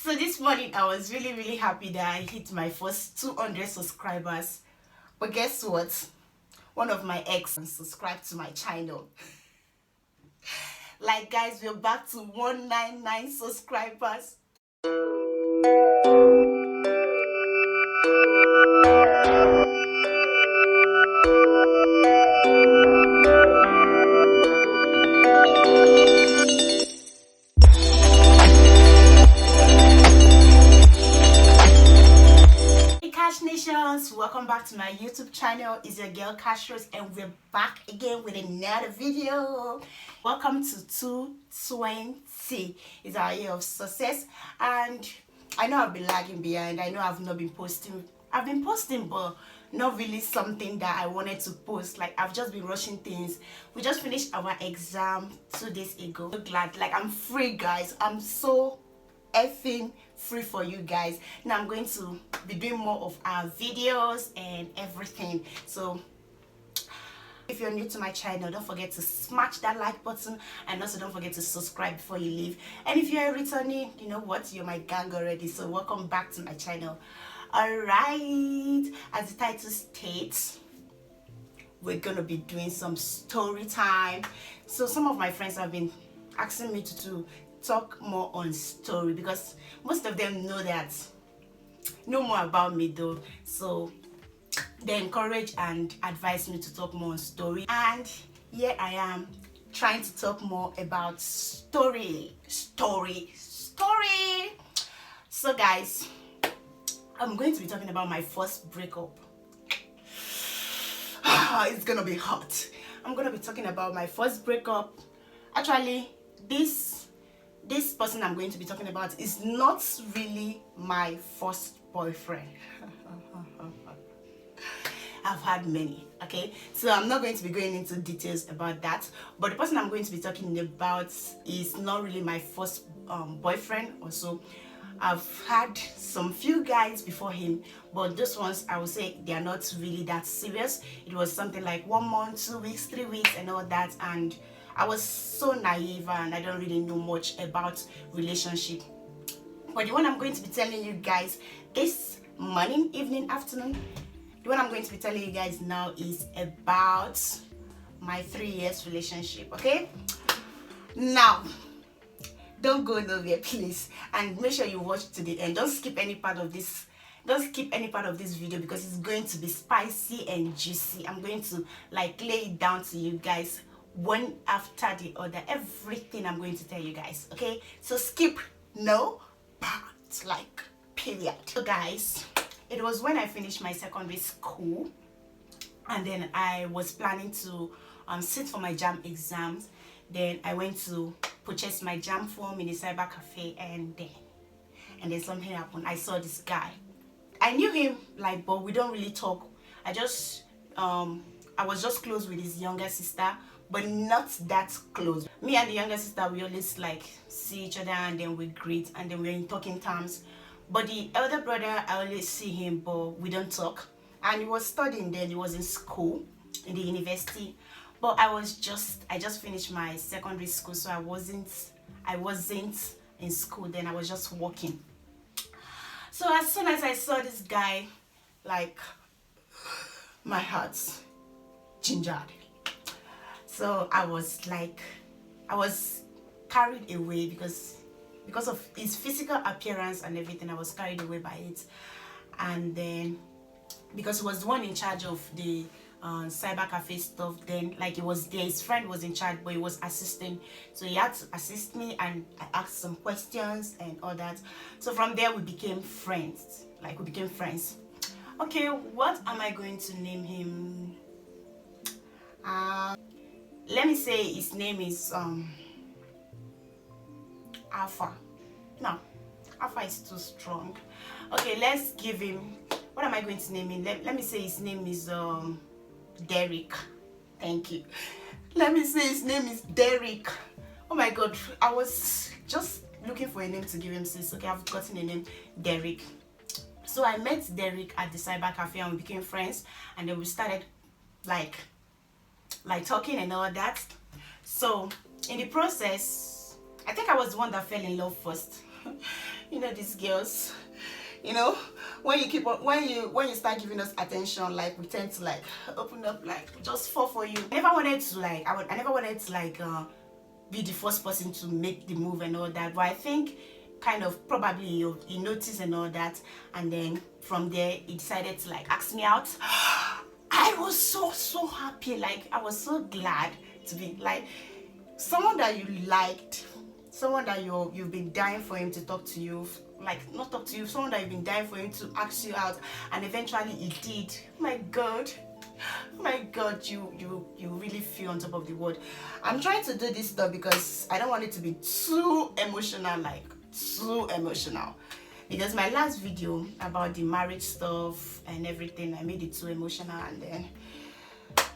So this morning I was really happy that I hit my first 200 subscribers. But guess what? One of my ex subscribed to my channel. Like guys, we're back to 199 subscribers. Nations, welcome back to my YouTube channel. It's your girl Castros and we're back again with another video. Welcome to 2020. It's our year of success, and I know I've been lagging behind. I know I've not been posting. I've been posting, but not really something that I wanted to post. Like, I've just been rushing things. We just finished our exam 2 days ago. So glad, like, I'm free, guys. I'm so effing free for you guys. Now I'm going to be doing more of our videos and everything. So if you're new to my channel, don't forget to smash that like button, and also don't forget to subscribe before you leave. And if you're a returning, you know what, you're my gang already, so welcome back to my channel. All right, as the title states, we're gonna be doing some story time. So some of my friends have been asking me to talk more on story, because most of them know more about me though, so they encourage and advise me to talk more on story, and here I am trying to talk more about story. So guys, I'm going to be talking about my first breakup. It's gonna be hot. I'm gonna be talking about my first breakup. Actually, this person I'm going to be talking about is not really my first boyfriend. I've had many, okay? So I'm not going to be going into details about that. But the person I'm going to be talking about is not really my first boyfriend or so. I've had some few guys before him, but those ones, I would say, they are not really that serious. It was something like 1 month, 2 weeks, 3 weeks and all that, and I was so naive and I don't really know much about relationship. But the one I'm going to be telling you guys this morning, evening, afternoon, the one I'm going to be telling you guys now is about my 3 years relationship, okay? Now, don't go nowhere, please, and make sure you watch to the end. Don't skip any part of this. Don't skip any part of this video, because it's going to be spicy and juicy. I'm going to like lay it down to you guys one after the other, everything I'm going to tell you guys, okay? So skip no part, like, period. So guys, it was when I finished my secondary school, and then I was planning to sit for my JAMB exams. Then I went to purchase my JAMB form in the cyber cafe, and then something happened. I saw this guy. I knew him, like, but we don't really talk. I was just close with his younger sister, but not that close. Me and the younger sister, we always like see each other, and then we greet, and then we're in talking terms. But the elder brother, I always see him, but we don't talk. And he was studying then, he was in school, in the university. But I just finished my secondary school, so I wasn't in school then. I was just working. So as soon as I saw this guy, like, my heart gingered. So I was carried away because of his physical appearance and everything. I was carried away by it. And then because he was the one in charge of the cyber cafe stuff, then like he was there, his friend was in charge, but he was assisting, so he had to assist me, and I asked some questions and all that. So from there we became friends. Okay, what am I going to name him? Let me say his name is Alpha. No, Alpha is too strong. Okay, let's give him, what am I going to name him? Let me say his name is Derek. Thank you. Let me say his name is Derek. Oh my god, I was just looking for a name to give him since. Okay, I've gotten a name, Derek. So I met Derek at the cyber cafe, and we became friends, and then we started like talking and all that. So in the process, I think I was the one that fell in love first. you know, these girls, you know, when you keep on, when you start giving us attention, like we tend to like open up, like just fall for you. I never wanted to like, I never wanted to like be the first person to make the move and all that, but I think kind of probably he noticed and all that, and then from there he decided to like ask me out. I was so happy, like I was so glad to be like someone that you liked, someone that you've been dying for him to talk to you, like not talk to you, someone that you've been dying for him to ask you out, and eventually he did. My God, you really feel on top of the world. I'm trying to do this stuff because I don't want it to be too emotional, like too emotional, because my last video about the marriage stuff and everything, I made it too emotional. And then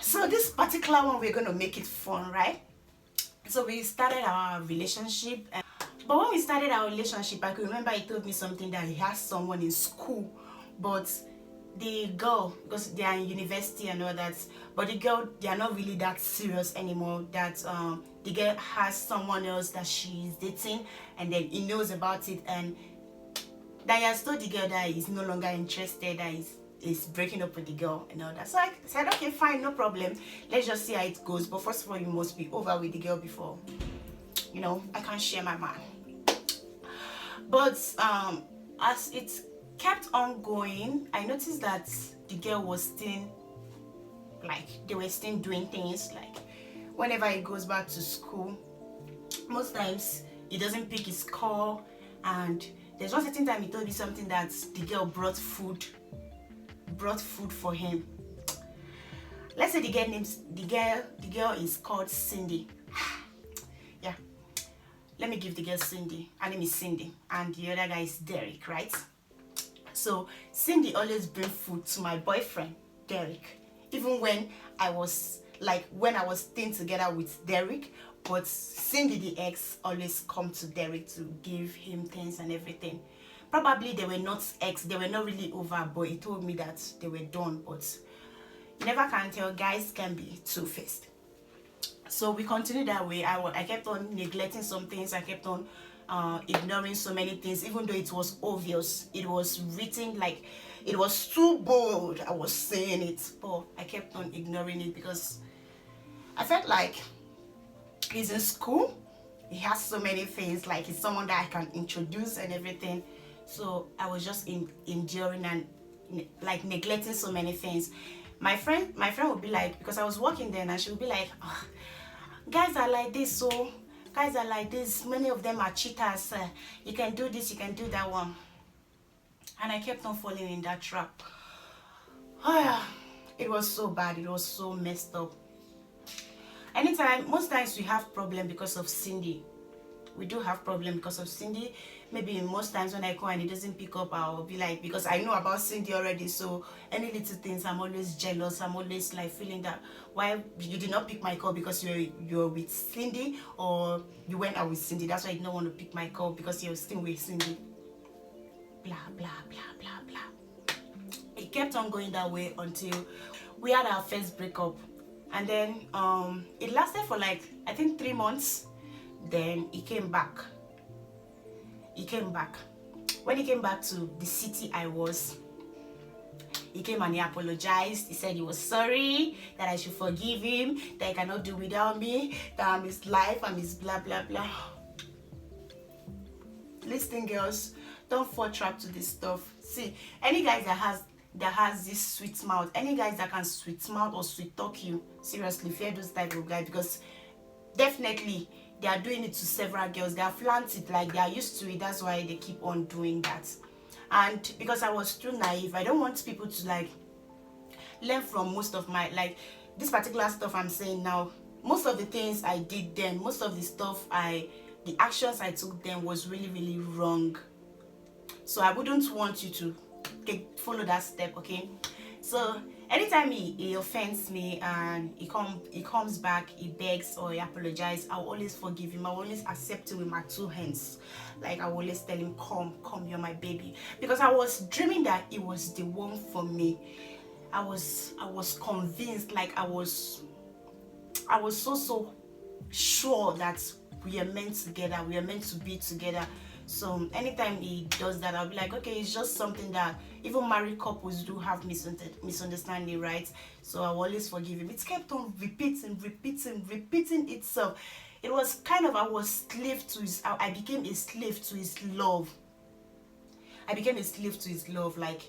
so this particular one, we're going to make it fun, right? So we started our relationship, but when we started our relationship, I could remember he told me something that he has someone in school, but the girl, because they are in university and all that, but the girl, they are not really that serious anymore, that the girl has someone else that she's dating, and then he knows about it, and that he has told the girl that he's no longer interested, that he's breaking up with the girl and all that. So I said, okay, fine, no problem, let's just see how it goes, but first of all, you must be over with the girl before, you know, I can't share my man. But as it kept on going, I noticed that the girl was still, like, they were still doing things, like whenever he goes back to school, most times he doesn't pick his call. And there's one certain time he told me something, that the girl brought food for him. Let's say the girl is called Cindy. Yeah, let me give the girl Cindy. Her name is Cindy, and the other guy is Derek, right? So Cindy always bring food to my boyfriend Derek, even when I was staying together with Derek. But Cindy, the ex, always come to Derek to give him things and everything. Probably they were not ex, they were not really over, but he told me that they were done. But you never can tell, guys can be two-faced. So we continued that way. I kept on neglecting some things, I kept on ignoring so many things, even though it was obvious, it was written, like it was too bold, I was saying it, but I kept on ignoring it because I felt like he's in school, he has so many things, like he's someone that I can introduce and everything. So I was just enduring and like neglecting so many things. My friend would be like, because I was working then, and she would be like, oh, guys are like this, so guys are like this, many of them are cheaters, you can do this, you can do that one. And I kept on falling in that trap. Oh yeah, it was so bad, it was so messed up. Most times we have problem because of Cindy. We do have problem because of Cindy. Maybe most times when I call and he doesn't pick up, I'll be like, because I know about Cindy already, so any little things, I'm always jealous. I'm always like feeling that, why you did not pick my call, because you're with Cindy, or you went out with Cindy, that's why you don't want to pick my call, because you're still with Cindy. Blah blah blah blah blah. It kept on going that way until we had our first breakup. And then it lasted for like, I think 3 months. Then he came back. When he came back to the city I was, he came and he apologized. He said he was sorry, that I should forgive him, that he cannot do without me, that I'm his life, I'm his blah blah blah. Listen, girls, don't fall trap to this stuff. See, any guys that has this sweet mouth, any guys that can sweet mouth or sweet talk you, seriously, fear those type of guys, because definitely they are doing it to several girls. They are flaunt it, like they are used to it. That's why they keep on doing that. And because I was too naive, I don't want people to like learn from most of my, like this particular stuff I'm saying now. Most of the things I did then, most of the stuff the actions I took then was really, really wrong. So I wouldn't want you to follow that step, okay? So anytime he offends me and he comes back, he begs or he apologizes, I'll always forgive him. I'll always accept him with my 2 hands. Like I will always tell him, come, you're my baby. Because I was dreaming that it was the one for me. I was convinced, like I was so sure that we are meant together, we are meant to be together. So anytime he does that, I'll be like, okay, it's just something that even married couples do have misunderstanding, right? So I'll always forgive him. It kept on repeating itself. It was kind of, I became a slave to his love. I became a slave to his love. Like,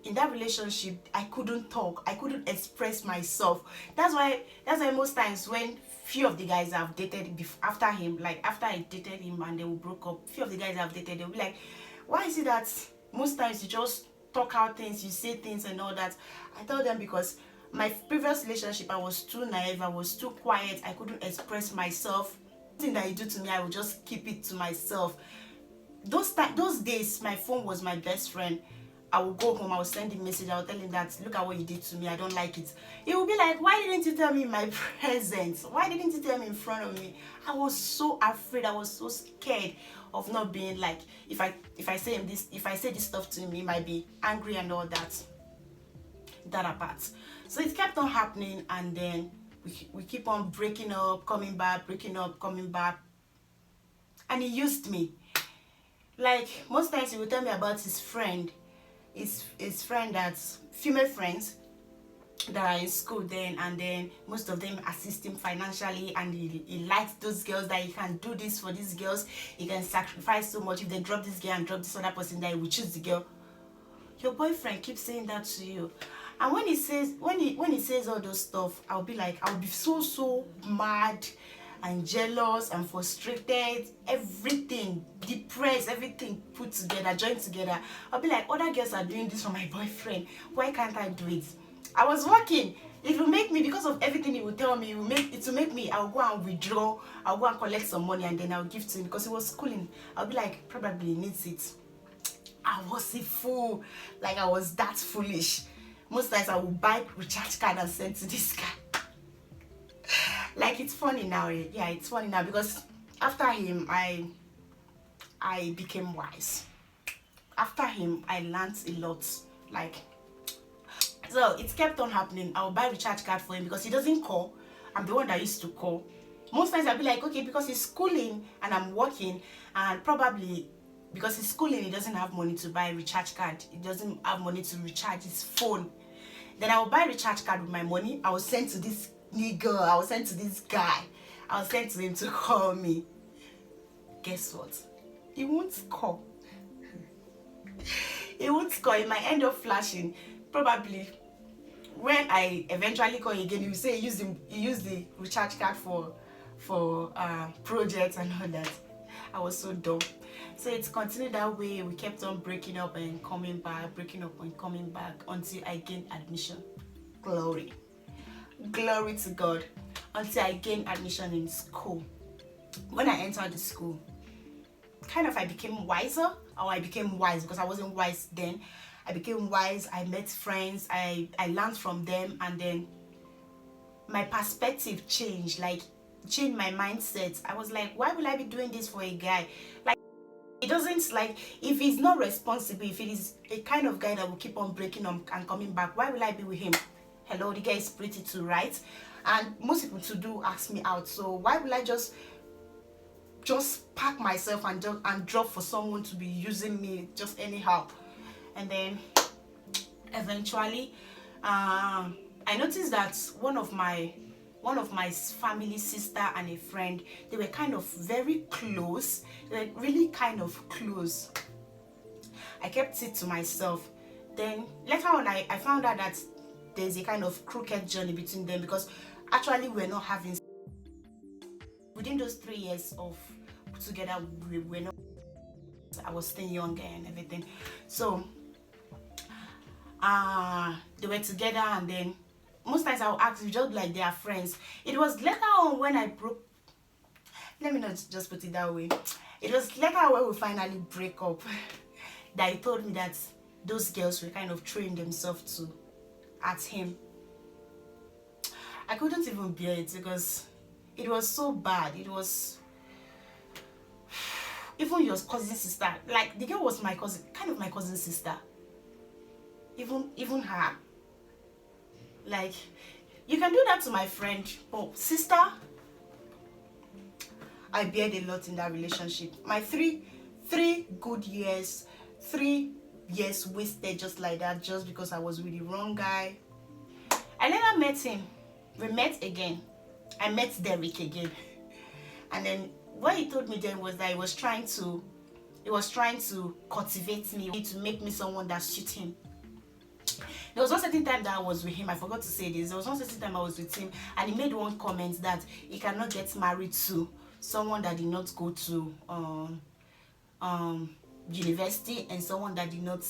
in that relationship, I couldn't talk, I couldn't express myself. That's why most times when few of the guys I've dated after him, like after I dated him and then we broke up, few of the guys I've dated, they'll be like, why is it that most times you just talk out things, you say things and all that? I tell them, because my previous relationship, I was too naive, I was too quiet, I couldn't express myself. Anything that you do to me, I would just keep it to myself. Those days, my phone was my best friend. I would go home, I would send him a message, I would tell him that, look at what you did to me, I don't like it. He would be like, why didn't you tell me in my presence? Why didn't you tell me in front of me? I was so afraid, I was so scared of not being like, if I say this stuff to him, he might be angry and all that. That apart. So it kept on happening, and then we keep on breaking up, coming back, breaking up, coming back. And he used me. Like, most times he would tell me about his friend, his friend, that's female friends that are in school then, and then most of them assist him financially, and he likes those girls, that he can do this for these girls, he can sacrifice so much. If they drop this girl and drop this other person, that he will choose the girl. Your boyfriend keeps saying that to you. And when he says all those stuff, I'll be so mad and jealous and frustrated, everything, depressed, everything put together, joined together. I'll be like, other girls are doing this for my boyfriend, why can't I do it? I was working. It will make me, because of everything he will tell me, it will make me, I'll go and withdraw, I'll go and collect some money, and then I'll give to him, because he was schooling. I'll be like, probably he needs it. I was a fool. Like, I was that foolish. Most times I would buy recharge card and send to this guy. Like, it's funny now. Yeah, it's funny now, because after him, I became wise. After him, I learned a lot. Like, so it kept on happening. I would buy recharge card for him, because he doesn't call. I'm the one that used to call. Most times I'll be like, okay, because he's schooling and I'm working, and probably because he's schooling, he doesn't have money to buy a recharge card. He doesn't have money to recharge his phone. Then I will buy a recharge card with my money. I will send to this nigga. I will send to this guy. I will send to him to call me. Guess what? He won't call. He won't call. He might end up flashing. Probably when I eventually call again, he will say he used the recharge card for projects and all that. I was so dumb. So it's continued that way. We kept on breaking up and coming back, breaking up and coming back, until I gained admission. Glory to God. Until I gained admission in school. When I entered the school, kind of I became wiser, or I became wise, because I wasn't wise then. I became wise. I met friends. I learned from them, and then my perspective changed. Like, changed my mindset. I was like, why will I be doing this for a guy? Like, it doesn't, like, if he's not responsible, if he is a kind of guy that will keep on breaking up and coming back, why will I be with him? Hello, the guy is pretty too, right? And most people to do ask me out, so why will I just pack myself and drop for someone to be using me just anyhow? And then eventually I noticed that one of my family sister and a friend, they were kind of very close. They were really kind of close. I kept it to myself. Then later on, I found out that there's a kind of crooked journey between them, because actually we're not having, within those 3 years of together, we were not, I was still younger and everything. So they were together, and then most times I'll ask, just like they are friends. It was later on when I broke, let me not just put it that way. It was later on when we finally break up that he told me that those girls were kind of throwing themselves at him. I couldn't even bear it, because it was so bad. It was even your cousin sister. Like, the girl was my cousin, kind of my cousin sister. Even her. Like, you can do that to my friend, but sister, I bared a lot in that relationship. My three 3 good years, 3 years wasted just like that, just because I was with the wrong guy. I never met him. We met again. I met Derek again. And then what he told me then was that he was trying to cultivate me, to make me someone that suit him. There was one certain time that I was with him, I forgot to say this, there was one certain time I was with him, and he made one comment that he cannot get married to someone that did not go to university, and someone that did not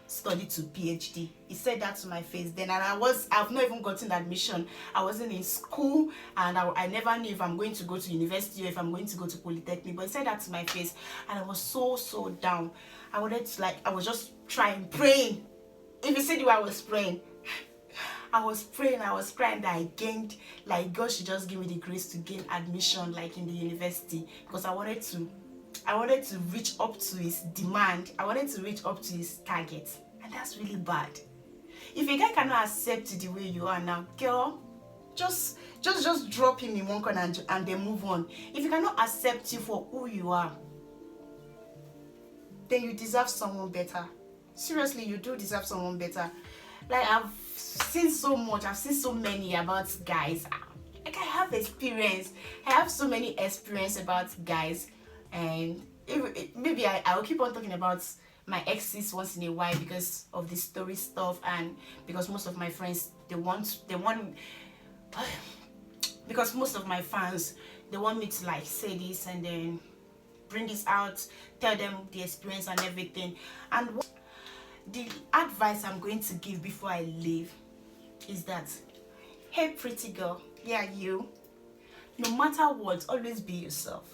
study to PhD. He said that to my face then, and I've not even gotten admission. I wasn't in school, and I never knew if I'm going to go to university or if I'm going to go to polytechnic, but he said that to my face, and I was so down. I was just praying. If you see the way I was praying, I was praying that I gained, like God should just give me the grace to gain admission, like in the university, because I wanted to reach up to his demand. I wanted to reach up to his target, and that's really bad. If a guy cannot accept you the way you are now, girl, just drop him in one corner and then move on. If he cannot accept you for who you are, then you deserve someone better. Seriously, you do deserve someone better. Like, I've seen so much, I've seen so many about guys. Like, I have experience. I have so many experience about guys, and maybe I'll keep on talking about my exes once in a while because of the story stuff, and because most of my friends because most of my fans, they want me to like say this and then bring this out, tell them the experience and everything. And the advice I'm going to give before I leave is that, hey pretty girl, yeah, you, no matter what, always be yourself.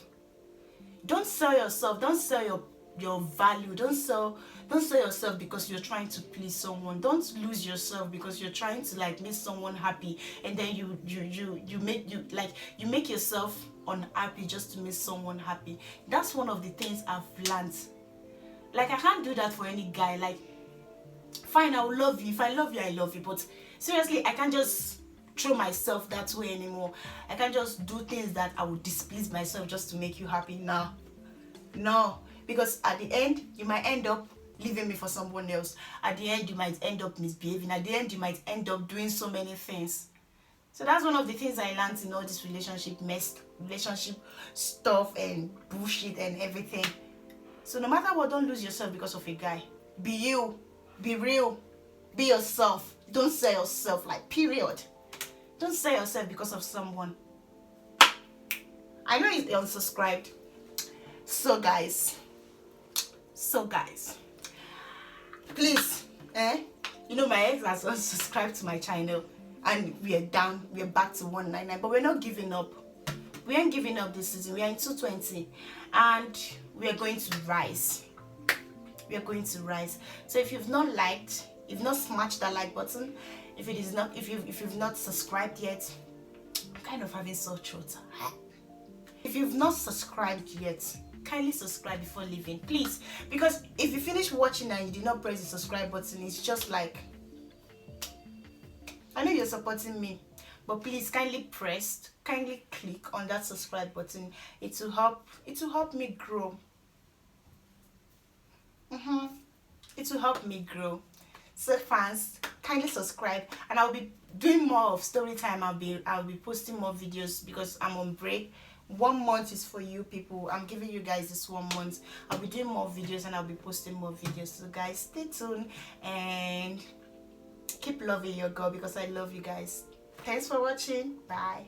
Don't sell yourself, don't sell your value, don't sell yourself because you're trying to please someone. Don't lose yourself because you're trying to like make someone happy, and then you make yourself unhappy just to make someone happy. That's one of the things I've learned. Like, I can't do that for any guy. Like, fine, I will love you. If I love you, I love you. But seriously, I can't just throw myself that way anymore. I can't just do things that I would displease myself just to make you happy. No, because at the end, you might end up leaving me for someone else. At the end, you might end up misbehaving. At the end, you might end up doing so many things. So that's one of the things I learned in all this relationship stuff and bullshit and everything. So no matter what, don't lose yourself because of a guy. Be you. Be real. Be yourself. Don't sell yourself, like, period. Don't sell yourself because of someone. I know he's unsubscribed. So guys, please, you know, my ex has unsubscribed to my channel, and we're back to 199, but we're not giving up. We ain't giving up this season. We are in 220, and we are going to rise. We are going to rise. So if you've not liked, if not smashed that like button, if you've not subscribed yet, I'm kind of having sore throat. If you've not subscribed yet, kindly subscribe before leaving, please. Because if you finish watching and you did not press the subscribe button, it's just like, I know you're supporting me, but please kindly click on that subscribe button. It will help me grow. It will help me grow. So fans, kindly subscribe, and I'll be doing more of story time. I'll be posting more videos because I'm on break. 1 month is for you people. I'm giving you guys this 1 month. I'll be doing more videos, and I'll be posting more videos. So guys, stay tuned and keep loving your girl because I love you guys. Thanks for watching. Bye.